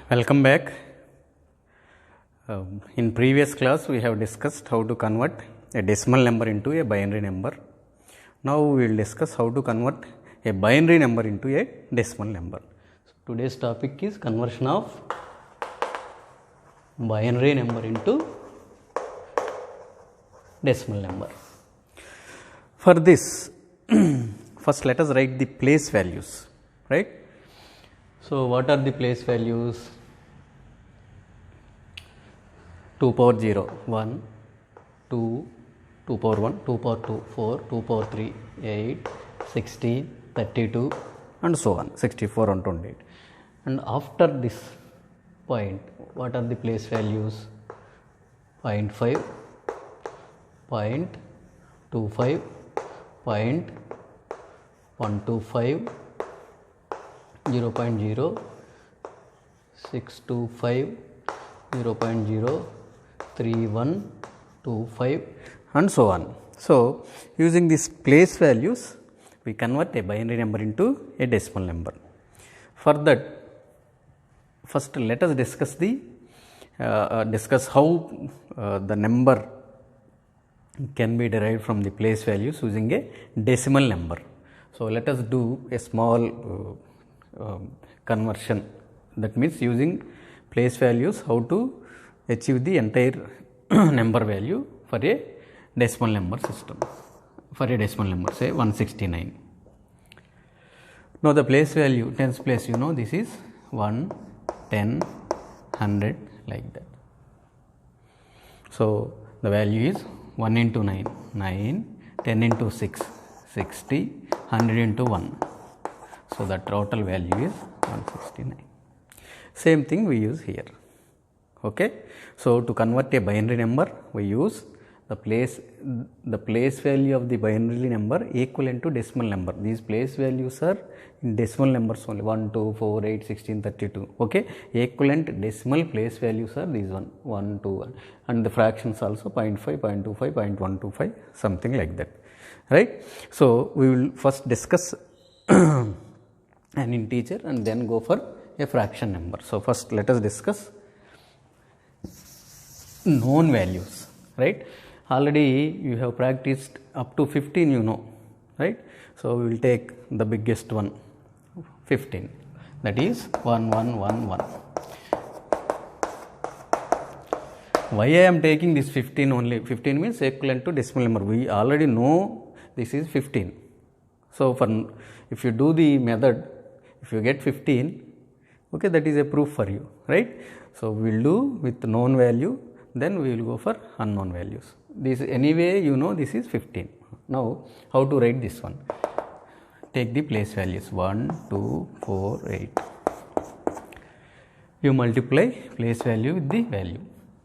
Welcome back. In previous class we have discussed how to convert a decimal number into a binary number. Now we will discuss how to convert a binary number into a decimal number. So, today's topic is conversion of binary number into decimal number. For this first let us write the place values, right? So, what are the place values? 2 power 0, 1, 2, 2 power 1, 2 power 2, 4, 2 power 3, 8, 16, 32 and so on, 64 and 28. And after this point, what are the place values? 0.5, 0.25, 0.125, 0.0, 625, 0.03125 and so on. So, using these place values we convert a binary number into a decimal number. For that, first let us discuss how the number can be derived from the place values using a decimal number. So, let us do a small conversion, that means using place values how to achieve the entire number value for a decimal number system, for a decimal number say 169. Now, the place value tens place, you know, this is 1, 10, 100 like that. So, the value is 1 into 9, 9, 10 into 6, 60, 100 into 1. So, the total value is 169. Same thing we use here. Okay. So, to convert a binary number we use the place value of the binary number equivalent to decimal number. These place values are in decimal numbers only, 1, 2, 4, 8, 16, 32. Okay. Equivalent decimal place values are these 1, 1, 2 1. And the fractions also 0.5, 0.25, 0.125, something like that, right. So, we will first discuss an integer and then go for a fraction number. So, first let us discuss known values, right. Already you have practiced up to 15, you know, right. So, we will take the biggest one, 15, that is 1, 1, 1, 1. Why I am taking this 15 only? 15 means equivalent to decimal number. We already know this is 15. So, if you do the method, if you get 15, okay, that is a proof for you, right. So, we will do with known value, then we will go for unknown values. This anyway you know this is 15. Now, how to write this one? Take the place values 1, 2, 4, 8. You multiply place value with the value.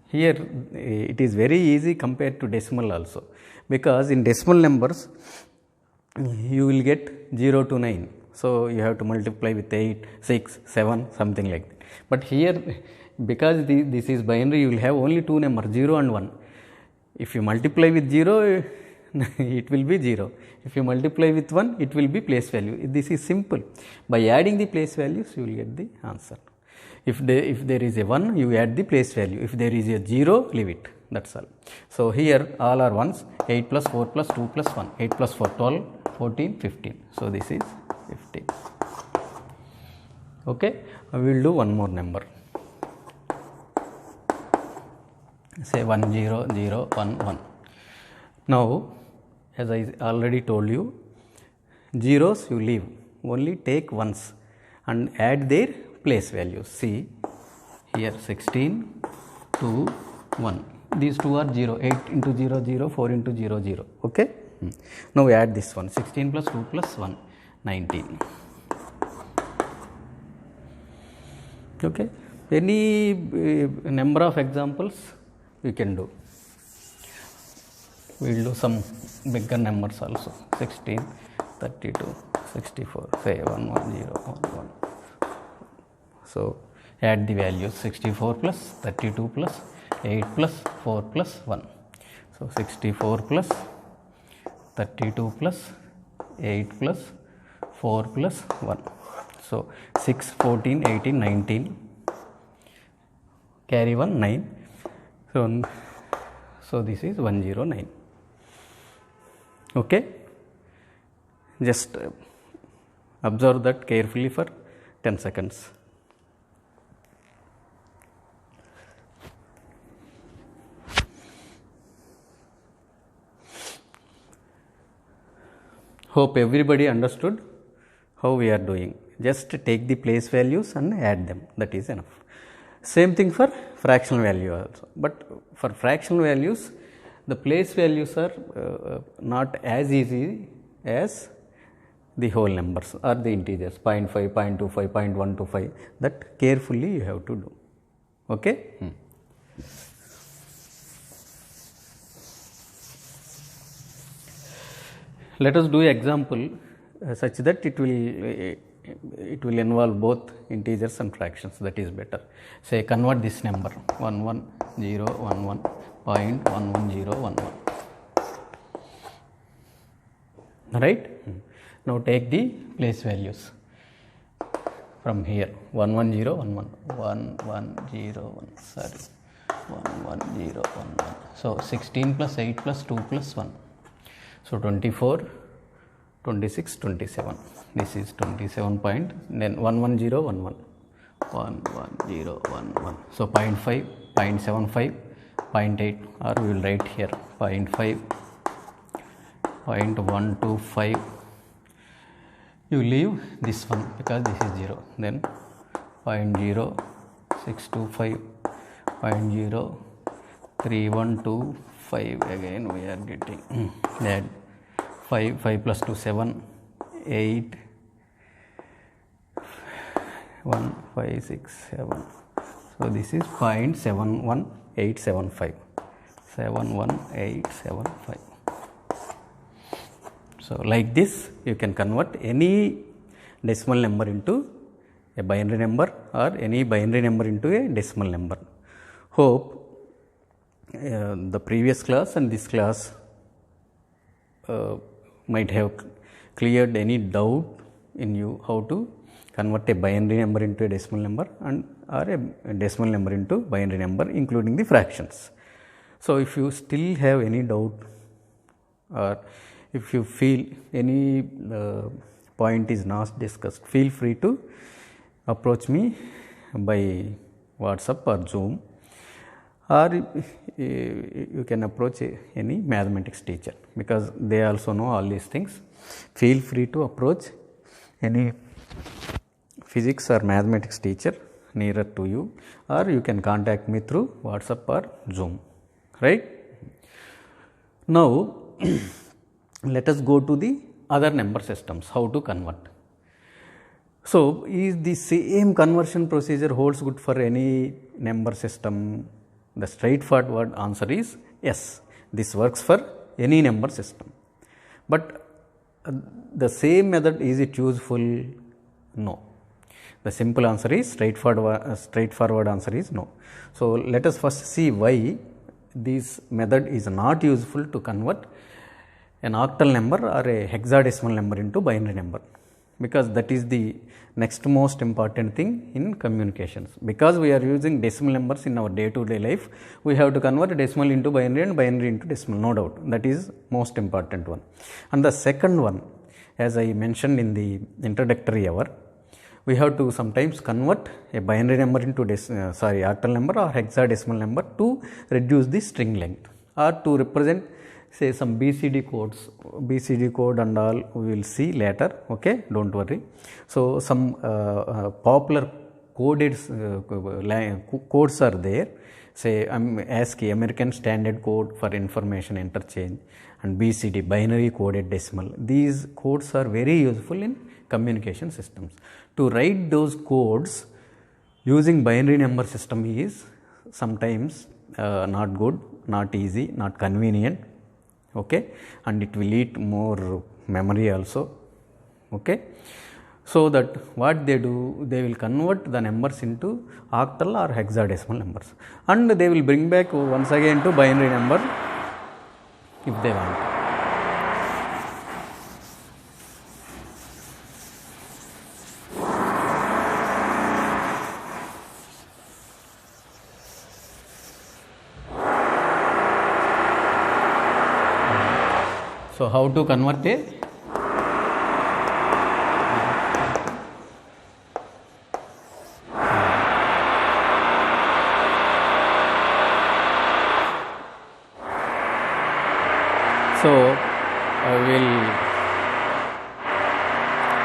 Here it is very easy compared to decimal also, because in decimal numbers you will get 0 to 9. So, you have to multiply with 8, 6, 7, something like that. But here, because this is binary, you will have only two numbers, 0 and 1. If you multiply with 0, it will be 0. If you multiply with 1, it will be place value. This is simple. By adding the place values, you will get the answer. If there is a 1, you add the place value. If there is a 0, leave it. That's all. So, here all are 1s, 8 plus 4 plus 2 plus 1, 8 plus 4, 12, 14, 15. So, this is 15. Okay. We will do one more number. Say 1, 0, 0, 1, 1. Now, as I already told you, zeros you leave, only take ones and add their place values. See here 16, 2, 1. These two are 0, 8 into 0, 0, 4 into 0, 0. Okay. Now, we add this one, 16 plus 2 plus 1, 19. Okay. Any number of examples we can do. We will do some bigger numbers also, 16, 32, 64, say 1, 1, 0, 1, 1. So, add the values 64 plus 32 plus 8 plus 4 plus 1. So, 64 plus 32 plus 8 plus 4 plus 1. So, 6, 14, 18, 19, carry 1 9. So this is 109. Okay, just observe that carefully for 10 seconds. Hope everybody understood how we are doing. Just take the place values and add them, that is enough. Same thing for fractional value also, but for fractional values the place values are not as easy as the whole numbers or the integers 0.5, 0.25, 0.125, that carefully you have to do. Okay. Let us do an example such that it will involve both integers and fractions, that is better. Say convert this number 11011.11011, right. Now take the place values from here 11011, 1101, sorry 11011. So 16 plus 8 plus 2 plus 1. So 24, 26, 27. This is 27 point, then 11011, 11011. So 0.5, 0.75, 0.8, or we will write here 0.5, 0.125. You leave this one because this is 0. Then 0.0625, 0.03125. Again we are getting that 5 plus 2 7, 8, 1 5 6 7. So this is 0.71875, 71875. So like this you can convert any decimal number into a binary number or any binary number into a decimal number. Hope the previous class and this class might have cleared any doubt in you how to convert a binary number into a decimal number and or a decimal number into binary number including the fractions. So if you still have any doubt or if you feel any point is not discussed, feel free to approach me by WhatsApp or Zoom, or you can approach any mathematics teacher because they also know all these things. Feel free to approach any physics or mathematics teacher nearer to you, or you can contact me through WhatsApp or Zoom, right. Now let us go to the other number systems, how to convert. So is the same conversion procedure holds good for any number system? The straightforward answer is yes, this works for any number system. But the same method, is it useful? No. The simple answer is straightforward answer is no. So let us first see why this method is not useful to convert an octal number or a hexadecimal number into binary number, because that is the next most important thing in communications. Because we are using decimal numbers in our day to day life, we have to convert decimal into binary and binary into decimal, no doubt. That is most important one. And the second one, as I mentioned in the introductory hour, we have to sometimes convert a binary number into octal number or hexadecimal number to reduce the string length or to represent say some BCD codes, BCD code and all we will see later, okay, don't worry. So some popular coded codes are there, say ASCII, American Standard Code for Information Interchange, and BCD, binary coded decimal. These codes are very useful in communication systems. To write those codes using binary number system is sometimes not good, not easy, not convenient, okay, and it will eat more memory also, okay. So that what they do, they will convert the numbers into octal or hexadecimal numbers, and they will bring back once again to binary number if they want. So how to convert a So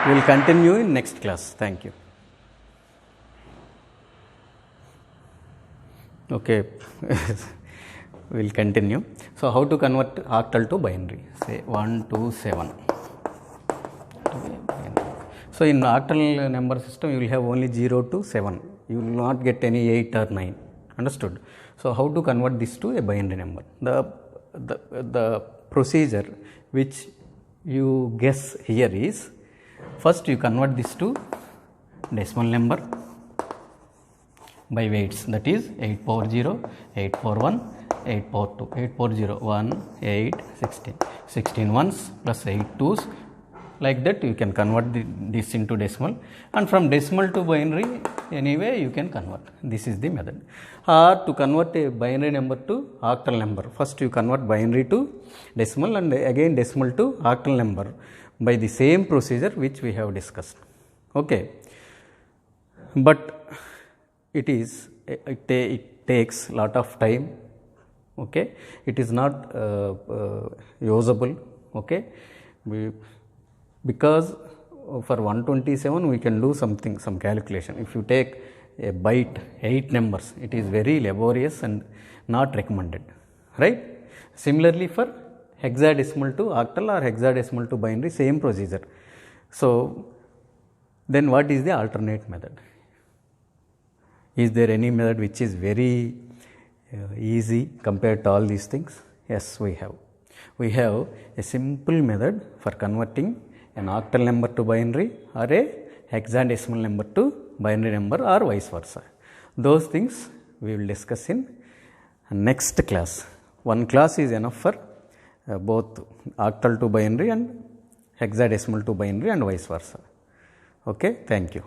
we'll continue in next class. Thank you. Okay, we'll continue. So how to convert octal to binary? Say 127. So in octal number system, you will have only 0 to 7. You will not get any 8 or 9. Understood? So how to convert this to a binary number? The procedure which you guess here is, first you convert this to decimal number by weights, that is 8 power 0, 8 power 1, 8 power 2, 8 power 0, 1, 8, 16, 16 ones plus 8 twos, like that you can convert this into decimal, and from decimal to binary anyway you can convert. This is the method. Or to convert a binary number to octal number, first you convert binary to decimal and again decimal to octal number by the same procedure which we have discussed. Okay, but it takes lot of time. Okay, it is not usable. Okay, because for 127 we can do some calculation. If you take a byte 8 numbers, it is very laborious and not recommended, right? Similarly for hexadecimal to octal or hexadecimal to binary, same procedure. So then what is the alternate method? Is there any method which is very easy compared to all these things? Yes, we have. We have a simple method for converting an octal number to binary or a hexadecimal number to binary number or vice versa. Those things we will discuss in next class. One class is enough for both octal to binary and hexadecimal to binary and vice versa. Okay, thank you.